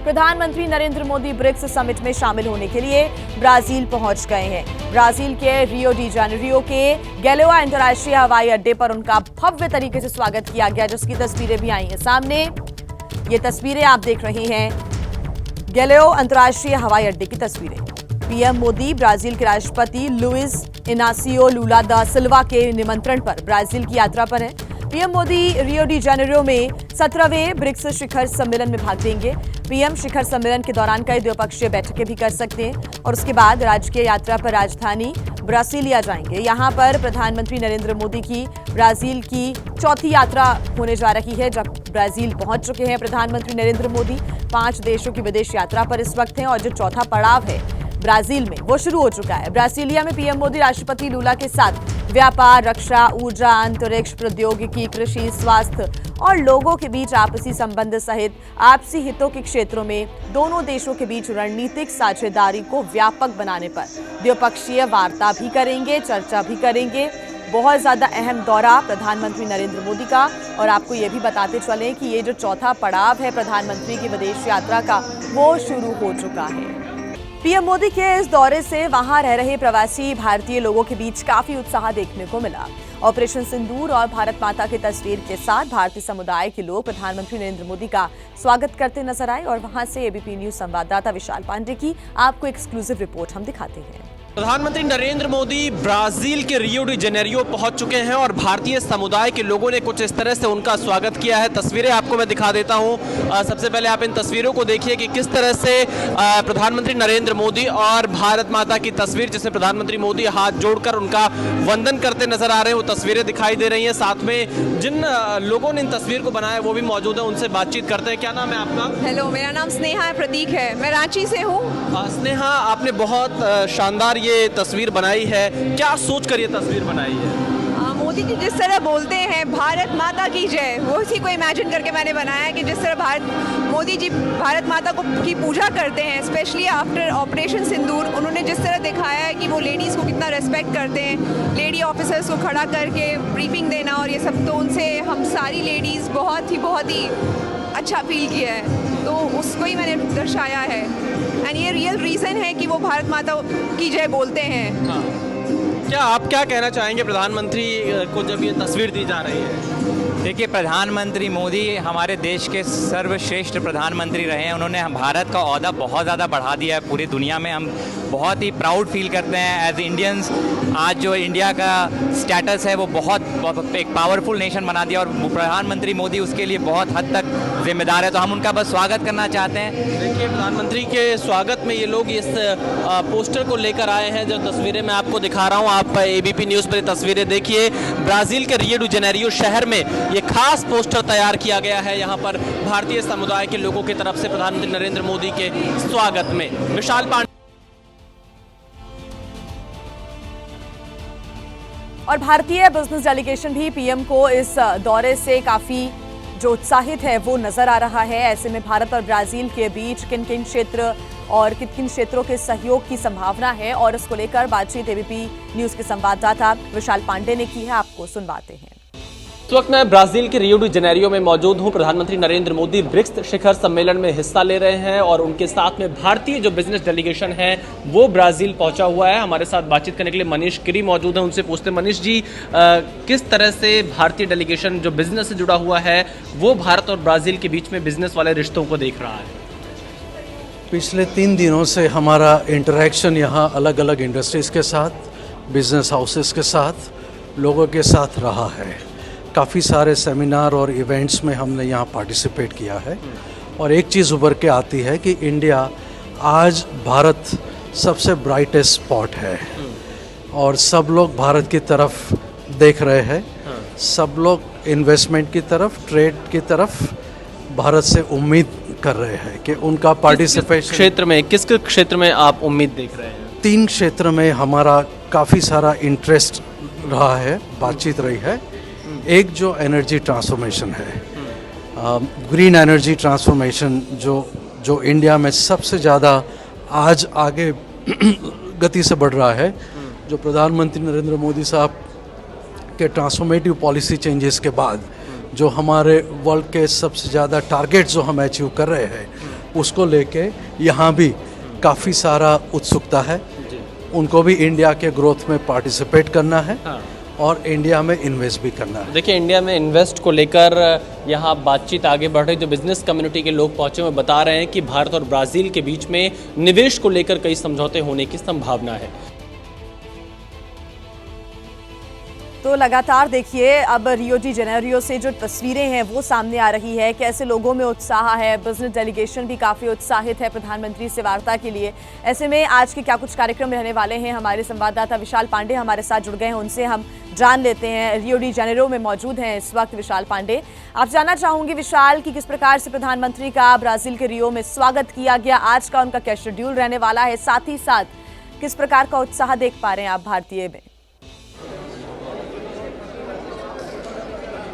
प्रधानमंत्री Narendra Modi BRICS summit में शामिल होने के लिए ब्राजील पहुंच गए हैं। ब्राजील के रियो डी जेनेरियो के गैलेओ अंतर्राष्ट्रीय हवाई अड्डे पर उनका भव्य तरीके से स्वागत किया गया, जिसकी तस्वीरें भी आई हैं सामने। ये तस्वीरें आप देख रहे हैं गैलेओ अंतर्राष्ट्रीय हवाई अड्डे की तस्वीरें। पीएम मोदी ब्राजील के राष्ट्रपति लुइस इनासियो लुला दा सिल्वा के निमंत्रण पर ब्राजील की यात्रा पर हैं। PM Modi Rio de Janeiro में 17वें ब्रिक्स शिखर सम्मेलन में भाग लेंगे। पीएम शिखर सम्मेलन के दौरान कई द्विपक्षीय बैठकें भी कर सकते हैं और उसके बाद राजकीय यात्रा पर राजधानी ब्रासिलिया जाएंगे। यहां पर प्रधानमंत्री नरेंद्र मोदी की ब्राजील की चौथी यात्रा होने जा रही है। जब ब्राजील पहुंच चुके हैं प्रधानमंत्री नरेंद्र मोदी, 5 देशों की विदेश यात्रा पर इस वक्त हैं और जो चौथा पड़ाव है ब्राजील में वो शुरू हो चुका है। ब्रासिलिया में पीएम मोदी राष्ट्रपति लुला के साथ व्यापार, रक्षा, ऊर्जा, अंतरिक्ष, प्रौद्योगिकी, कृषि, स्वास्थ्य और लोगों के बीच आपसी संबंध सहित आपसी हितों के क्षेत्रों में दोनों देशों के बीच रणनीतिक साझेदारी को व्यापक बनाने पर द्विपक्षीय वार्ता भी करेंगे, चर्चा भी करेंगे। बहुत ज्यादा अहम दौरा प्रधानमंत्री नरेंद्र मोदी का। और आपको ये भी बताते चलें कि ये जो चौथा पड़ाव है प्रधानमंत्री की विदेश यात्रा का, वो शुरू हो चुका है। पीएम मोदी के इस दौरे से वहां रह रहे प्रवासी भारतीय लोगों के बीच काफी उत्साह देखने को मिला। ऑपरेशन सिंदूर और भारत माता की तस्वीर के साथ भारतीय समुदाय के लोग प्रधानमंत्री नरेंद्र मोदी का स्वागत करते नजर आए। और वहां से एबीपी न्यूज संवाददाता विशाल पांडे की आपको एक्सक्लूसिव रिपोर्ट हम दिखाते हैं। प्रधानमंत्री नरेंद्र मोदी ब्राजील के रियो डी जेनेरियो पहुंच चुके हैं और भारतीय समुदाय के लोगों ने कुछ इस तरह से उनका स्वागत किया है। तस्वीरें आपको मैं दिखा देता हूं। सबसे पहले आप इन तस्वीरों को देखिए कि किस तरह से प्रधानमंत्री नरेंद्र मोदी और भारत माता की तस्वीर, जिसमें प्रधानमंत्री मोदी हाथ जोड़कर उनका वंदन करते नजर आ रहे हैं, वो तस्वीरें दिखाई दे रही हैं। साथ में जिन लोगों ने इन तस्वीर को बनाया वो भी मौजूद है, उनसे बातचीत करते हैं। क्या नाम है आपका? हेलो, मेरा नाम स्नेहा है, प्रतीक है, मैं रांची से हूँ। स्नेहा, आपने बहुत शानदार ये तस्वीर बनाई है, क्या सोच कर ये तस्वीर बनाई है? मोदी जी जिस तरह बोलते हैं भारत माता की जय, वो उसी को इमेजिन करके मैंने बनाया है कि जिस तरह मोदी जी भारत माता की पूजा करते हैं, स्पेशली आफ्टर ऑपरेशन सिंदूर। उन्होंने जिस तरह दिखाया है कि वो लेडीज़ को कितना रेस्पेक्ट करते हैं, लेडी ऑफिसर्स को खड़ा करके ब्रीफिंग देना और ये सब, तो उनसे हम सारी लेडीज़ बहुत ही अच्छा फील किया है, तो उसको ही मैंने दर्शाया है। एंड ये रियल रीज़न है कि वो भारत माता की जय बोलते हैं। हाँ। क्या आप क्या कहना चाहेंगे प्रधानमंत्री को जब ये तस्वीर दी जा रही है? देखिए, प्रधानमंत्री मोदी हमारे देश के सर्वश्रेष्ठ प्रधानमंत्री रहे हैं। उन्होंने भारत का ओहदा बहुत ज़्यादा बढ़ा दिया है पूरी दुनिया में। हम बहुत ही प्राउड फील करते हैं एज इंडियंस। आज जो इंडिया का स्टेटस है वो बहुत एक पावरफुल नेशन बना दिया और प्रधानमंत्री मोदी उसके लिए बहुत हद तक जिम्मेदार है, तो हम उनका बस स्वागत करना चाहते हैं। देखिए, प्रधानमंत्री के स्वागत में ये लोग इस पोस्टर को लेकर आए हैं, जो तस्वीरें मैं आपको दिखा रहा हूँ। आप एबीपी न्यूज़ पर तस्वीरें देखिए। ब्राजील के रियो डी जेनेरियो शहर में ये खास पोस्टर तैयार किया गया है, यहाँ पर भारतीय समुदाय के लोगों की तरफ से प्रधानमंत्री नरेंद्र मोदी के स्वागत में। विशाल पांडे। और भारतीय बिजनेस डेलीगेशन भी पीएम को इस दौरे से काफी जो उत्साहित है वो नजर आ रहा है। ऐसे में भारत और ब्राजील के बीच किन किन क्षेत्र और किन किन क्षेत्रों के सहयोग की संभावना है, और इसको लेकर बातचीत एबीपी न्यूज के संवाददाता विशाल पांडे ने की है। आपको सुनवाते हैं। इस वक्त मैं ब्राजील के रियो डी जेनेरियो में मौजूद हूं। प्रधानमंत्री नरेंद्र मोदी ब्रिक्स शिखर सम्मेलन में हिस्सा ले रहे हैं और उनके साथ में भारतीय जो बिजनेस डेलीगेशन है वो ब्राजील पहुंचा हुआ है। हमारे साथ बातचीत करने के लिए मनीष गिरी मौजूद है, उनसे पूछते हैं। मनीष जी, किस तरह से भारतीय डेलीगेशन जो बिजनेस से जुड़ा हुआ है वो भारत और ब्राजील के बीच में बिजनेस वाले रिश्तों को देख रहा है? पिछले 3 दिनों से हमारा इंटरेक्शन यहाँ अलग अलग इंडस्ट्रीज़ के साथ, बिजनेस हाउसेस के साथ, लोगों के साथ रहा है। काफ़ी सारे सेमिनार और इवेंट्स में हमने यहाँ पार्टिसिपेट किया है और एक चीज़ उभर के आती है कि इंडिया आज भारत सबसे ब्राइटेस्ट स्पॉट है और सब लोग भारत की तरफ देख रहे हैं। सब लोग इन्वेस्टमेंट की तरफ, ट्रेड की तरफ भारत से उम्मीद कर रहे हैं कि उनका पार्टिसिपेशन। किस क्षेत्र में आप उम्मीद देख रहे हैं? 3 क्षेत्र में हमारा काफ़ी सारा इंटरेस्ट रहा है, बातचीत रही है। एक जो एनर्जी ट्रांसफॉर्मेशन है, ग्रीन एनर्जी ट्रांसफॉर्मेशन, जो इंडिया में सबसे ज़्यादा आज आगे गति से बढ़ रहा है, जो प्रधानमंत्री नरेंद्र मोदी साहब के ट्रांसफॉर्मेटिव पॉलिसी चेंजेस के बाद जो हमारे वर्ल्ड के सबसे ज़्यादा टारगेट जो हम अचीव कर रहे हैं, उसको लेके यहाँ भी काफ़ी सारा उत्सुकता है। उनको भी इंडिया के ग्रोथ में पार्टिसिपेट करना है और इंडिया में इन्वेस्ट भी करना है। देखिए, इंडिया में इन्वेस्ट को लेकर यहाँ बातचीत आगे बढ़ रही, जो बिजनेस कम्युनिटी के लोग पहुंचे हुए बता रहे हैं कि भारत और ब्राज़ील के बीच में निवेश को लेकर कई समझौते होने की संभावना है। तो लगातार देखिए, अब रियो डी जेनेरियो से जो तस्वीरें हैं वो सामने आ रही है, कैसे लोगों में उत्साह है। बिजनेस डेलीगेशन भी काफ़ी उत्साहित है प्रधानमंत्री से वार्ता के लिए। ऐसे में आज के क्या कुछ कार्यक्रम रहने वाले हैं, हमारे संवाददाता विशाल पांडे हमारे साथ जुड़ गए हैं, उनसे हम जान लेते हैं। रियो डी जेनेरियो में मौजूद हैं इस वक्त विशाल पांडे। आप जानना चाहूंगी विशाल कि किस प्रकार से प्रधानमंत्री का ब्राज़ील के रियो में स्वागत किया गया, आज का उनका क्या शेड्यूल रहने वाला है, साथ ही साथ किस प्रकार का उत्साह देख पा रहे हैं आप भारतीय में?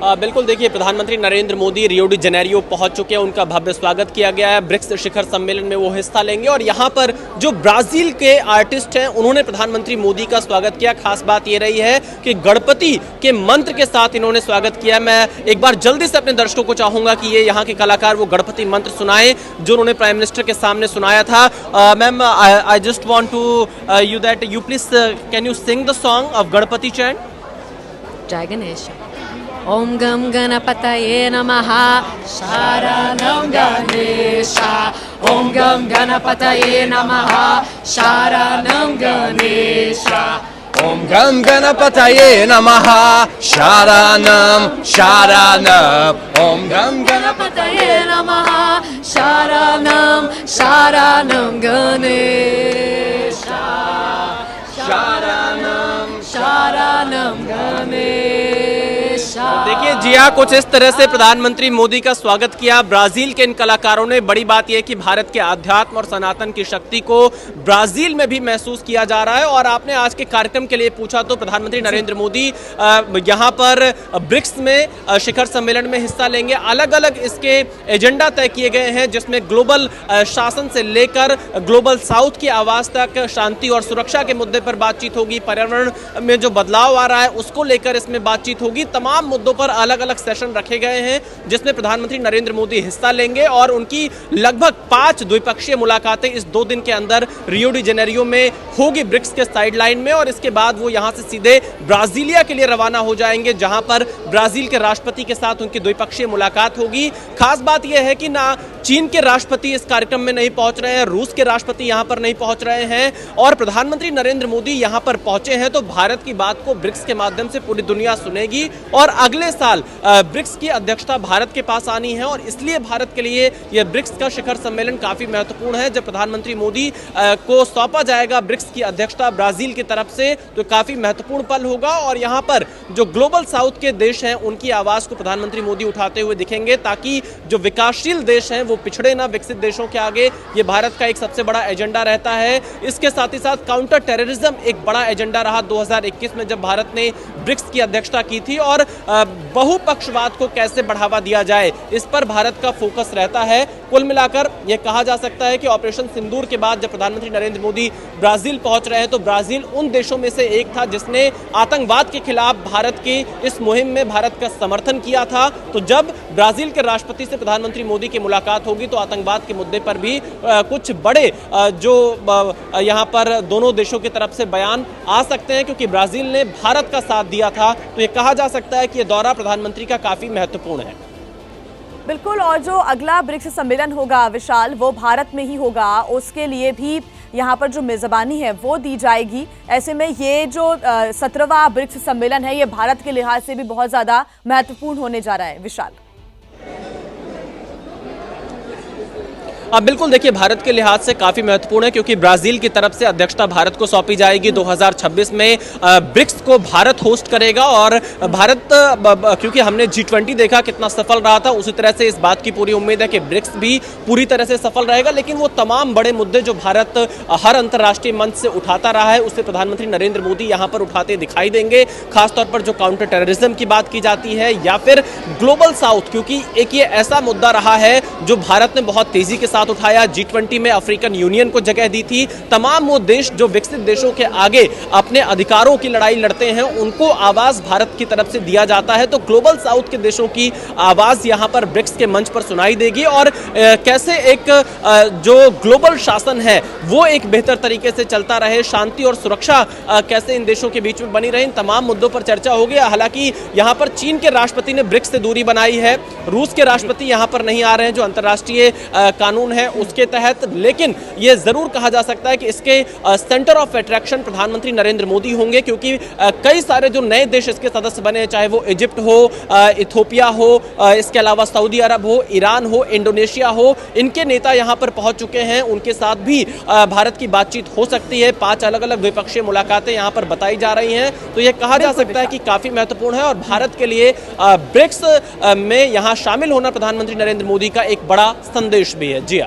बिल्कुल, देखिए, प्रधानमंत्री Narendra Modi Rio de Janeiro पहुंच चुके हैं। उनका भव्य स्वागत किया गया है। ब्रिक्स शिखर सम्मेलन में वो हिस्सा लेंगे और यहाँ पर जो ब्राज़ील के आर्टिस्ट हैं उन्होंने प्रधानमंत्री मोदी का स्वागत किया। खास बात ये रही है कि गणपति के मंत्र के साथ इन्होंने स्वागत किया। मैं एक बार जल्दी से अपने दर्शकों को चाहूंगा कि ये यहाँ के कलाकार वो गणपति मंत्र सुनाएं जो उन्होंने प्राइम मिनिस्टर के सामने सुनाया था। Ma'am, I just want to you that you please can you sing the song of Ganpati chant? जय गणेश। ओम गम गणपतये नमः शरणं गणेशा। ओम गम गणपतये नमः शरणं गणेशा। ओम गम गणपतये नमः शरणं शरणं। ओम गम गणपतये नमः शरणं शरणं गणेशा। शरणं शरणं गणेशा। देखिए जी हाँ, कुछ इस तरह से प्रधानमंत्री मोदी का स्वागत किया ब्राजील के इन कलाकारों ने। बड़ी बात यह है कि भारत के अध्यात्म और सनातन की शक्ति को ब्राजील में भी महसूस किया जा रहा है। और आपने आज के कार्यक्रम के लिए पूछा तो प्रधानमंत्री नरेंद्र मोदी यहाँ पर ब्रिक्स में शिखर सम्मेलन में हिस्सा लेंगे। अलग अलग इसके एजेंडा तय किए गए हैं, जिसमें ग्लोबल शासन से लेकर ग्लोबल साउथ की आवाज तक शांति और सुरक्षा के मुद्दे पर बातचीत होगी। पर्यावरण में जो बदलाव आ रहा है उसको लेकर इसमें बातचीत होगी। तमाम मुद्दों पर अलग अलग सेशन रखे गए हैं जिसमें प्रधानमंत्री नरेंद्र मोदी हिस्सा लेंगे और उनकी लगभग 5 द्विपक्षीय मुलाकातें इस 2 दिन के अंदर रियो डी जेनेरियो में होगी ब्रिक्स के साइडलाइन में। और इसके बाद वो यहां से सीधे ब्राजीलिया के लिए रवाना हो जाएंगे, जहां पर ब्राजील के राष्ट्रपति के साथ उनकी द्विपक्षीय मुलाकात होगी। खास बात यह है कि ना चीन के राष्ट्रपति इस कार्यक्रम में नहीं पहुंच रहे हैं, रूस के राष्ट्रपति यहां पर नहीं पहुंच रहे हैं और प्रधानमंत्री नरेंद्र मोदी यहां पर पहुंचे हैं तो भारत की बात को ब्रिक्स के माध्यम से पूरी दुनिया सुनेगी। और अगले साल ब्रिक्स की अध्यक्षता भारत के पास आनी है और इसलिए भारत के लिए यह ब्रिक्स का शिखर सम्मेलन काफी महत्वपूर्ण है। जब प्रधानमंत्री मोदी को सौंपा जाएगा ब्रिक्स की अध्यक्षता ब्राजील की तरफ से तो काफी महत्वपूर्ण पल होगा और यहाँ पर जो ग्लोबल साउथ के देश हैं उनकी आवाज को प्रधानमंत्री मोदी उठाते हुए दिखेंगे, ताकि जो विकासशील देश हैं वो पिछड़े ना विकसित देशों के आगे। ये भारत का एक सबसे बड़ा एजेंडा रहता है। इसके साथ ही साथ काउंटर टेररिज्म एक बड़ा एजेंडा रहा 2021 में जब भारत ने ब्रिक्स की अध्यक्षता की थी और बहुपक्षवाद को कैसे बढ़ावा दिया जाए इस पर भारत का फोकस रहता है। कुल मिलाकर यह कहा जा सकता है कि ऑपरेशन सिंदूर के बाद जब प्रधानमंत्री नरेंद्र मोदी ब्राजील पहुंच रहे हैं तो ब्राजील उन देशों में से एक था जिसने आतंकवाद के खिलाफ भारत की इस मुहिम में भारत का समर्थन किया था। तो जब ब्राजील के राष्ट्रपति से प्रधानमंत्री मोदी की मुलाकात होगी तो आतंकवाद के मुद्दे पर भी कुछ बड़े जो यहाँ पर दोनों देशों की तरफ से बयान आ सकते हैं, क्योंकि ब्राजील ने भारत का साथ दिया था। तो ये कहा जा सकता है कि यह दौरा प्रधानमंत्री का काफी महत्वपूर्ण है। बिल्कुल, और जो अगला ब्रिक्स सम्मेलन होगा विशाल वो भारत में ही होगा, उसके लिए भी यहाँ पर जो मेज़बानी है वो दी जाएगी। ऐसे में ये जो 17वां ब्रिक्स सम्मेलन है ये भारत के लिहाज से भी बहुत ज़्यादा महत्वपूर्ण होने जा रहा है। विशाल, अब बिल्कुल देखिए, भारत के लिहाज से काफ़ी महत्वपूर्ण है क्योंकि ब्राज़ील की तरफ से अध्यक्षता भारत को सौंपी जाएगी। 2026 में ब्रिक्स को भारत होस्ट करेगा और भारत, क्योंकि हमने G20 देखा कितना सफल रहा था, उसी तरह से इस बात की पूरी उम्मीद है कि ब्रिक्स भी पूरी तरह से सफल रहेगा। लेकिन वो तमाम बड़े मुद्दे जो भारत हर अंतर्राष्ट्रीय मंच से उठाता रहा है उसे प्रधानमंत्री नरेंद्र मोदी यहाँ पर उठाते दिखाई देंगे। खासतौर पर जो काउंटर टेररिज्म की बात की जाती है या फिर ग्लोबल साउथ, क्योंकि एक ये ऐसा मुद्दा रहा है जो भारत ने बहुत तेज़ी के साथ साथ उठाया, G20 में अफ्रीकन यूनियन को जगह दी थी। तमाम वो देश जो विकसित देशों के आगे अपने अधिकारों की लड़ाई लड़ते हैं, उनको आवाज भारत की तरफ से दिया जाता है। तो ग्लोबल साउथ के देशों की आवाज यहां पर ब्रिक्स के मंच पर सुनाई देगी और कैसे एक जो ग्लोबल शासन है वो एक बेहतर तरीके से चलता रहे, शांति और सुरक्षा कैसे इन देशों के बीच में बनी रहे, इन तमाम मुद्दों पर चर्चा होगी। हालांकि यहां पर चीन के राष्ट्रपति ने ब्रिक्स से दूरी बनाई है, रूस के राष्ट्रपति यहां पर नहीं आ रहे हैं जो अंतर्राष्ट्रीय कानून है उसके तहत, लेकिन यह जरूर कहा जा सकता है कि इसके सेंटर ऑफ अट्रैक्शन प्रधानमंत्री नरेंद्र मोदी होंगे, क्योंकि कई सारे जो नए देश इसके सदस्य बने, चाहे वो इजिप्ट हो, इथियोपिया हो, इसके अलावा सऊदी अरब हो, ईरान हो, इंडोनेशिया हो, इनके नेता यहां पर पहुंच चुके हैं। उनके साथ भी भारत की बातचीत हो सकती है। 5 अलग अलग द्विपक्षीय मुलाकातें यहां पर बताई जा रही हैं। तो यह कहा जा सकता है कि काफी महत्वपूर्ण है और भारत के लिए ब्रिक्स में यहां शामिल होना प्रधानमंत्री नरेंद्र मोदी का एक बड़ा संदेश भी है। जी